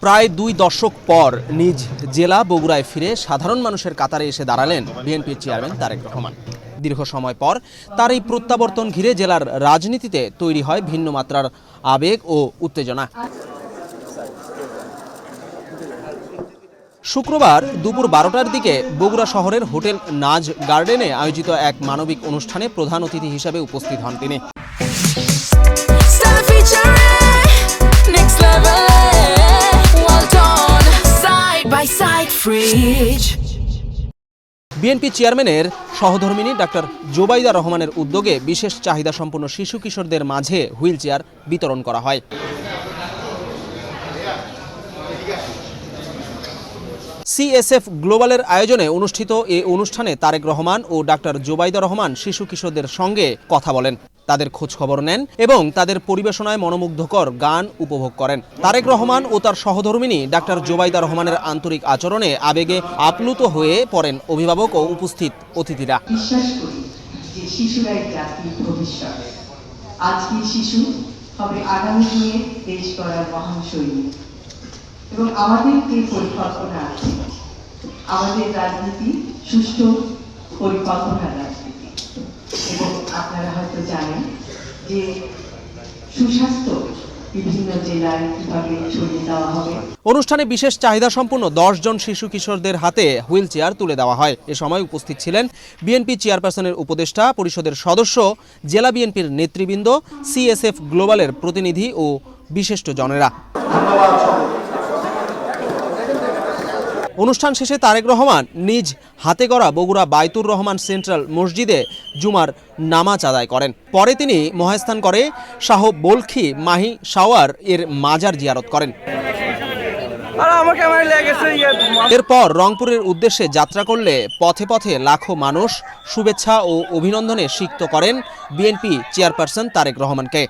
প্রায় 2 দশক পর নিজ জেলা বগুড়ায় ফিরে সাধারণ মানুষের কাতারে এসে দাঁড়ালেন বিএনপির চেয়ারম্যান তারেক রহমান। দীর্ঘ সময় পর তার এই প্রত্যাবর্তন ঘিরে জেলার রাজনীতিতে তৈরি হয় ভিন্ন মাত্রার আবেগ ও উত্তেজনা। শুক্রবার দুপুর 12টার দিকে বগুড়া শহরের হোটেল নাজ গার্ডেনে আয়োজিত এক মানবিক অনুষ্ঠানে প্রধান অতিথি হিসেবে উপস্থিত হন তিনি। বিএনপি চেয়ারম্যানের সহধর্মিণী ডাক্তার জোবাইদা রহমানের উদ্যোগে বিশেষ চাহিদা সম্পন্ন শিশু কিশোরদের মাঝে হুইল চেয়ার বিতরণ করা হয়। সিএসএফ গ্লোবালের আয়োজনে অনুষ্ঠিত এই অনুষ্ঠানে তারেক রহমান ও ডাক্তার জোবাইদা রহমান শিশু কিশোরদের সঙ্গে কথা বলেন, তাদের খোঁজ খবর নেন এবং তাদের পরিবেশনায় মনোমুগ্ধকর গান উপভোগ করেন। তারেক রহমান ও তার সহধর্মিণী ডাক্তার জোবাইদা রহমানের আন্তরিক আচরণে আবেগে আপ্লুত হয়ে পড়েন অভিভাবক ও উপস্থিত অতিথিরা। বিশ্বাস করি যে শিশুরাই জাতির ভবিষ্যৎ। আজকের শিশু হবে আগামী দিনে দেশ গড়ার মহান সৈনিক। এবং আমাদের যে পরিকল্পনা আছে, আমাদের রাজনীতি সুষ্ঠু পরিকল্পনা রাজনীতি। এবং আপনারা হয়তো জানেন যে সুস্বাস্থ্য বিভিন্ন জেলায় কিভাবে ছড়িয়ে দেওয়া হবে। অনুষ্ঠানে বিশেষ চাহিদা সম্পন্ন 10 জন শিশু কিশোরদের হাতে হুইল চেয়ার তুলে দেওয়া হয়। এ সময় উপস্থিত ছিলেন বিএনপি চেয়ারপারসনের উপদেষ্টা পরিষদের সদস্য, জেলা বিএনপির নেতৃবৃন্দ, সিএসএফ গ্লোবালের প্রতিনিধি ও বিশিষ্টজনেরা। অনুষ্ঠান শেষে তারেক রহমান নিজ হাতে গড়া বগুড়া বাইতুর রহমান সেন্ট্রাল মসজিদে জুমার নামাজ আদায় করেন। পরে তিনি মহাস্থান করে শাহ বলখি মাহি শাওয়ার এর মাজার জিয়ারত করেন। এরপর রংপুরের উদ্দেশ্যে যাত্রা করলে পথে পথে লাখো মানুষ শুভেচ্ছা ও অভিনন্দনে সিক্ত করেন বিএনপি চেয়ারপারসন তারেক রহমানকে।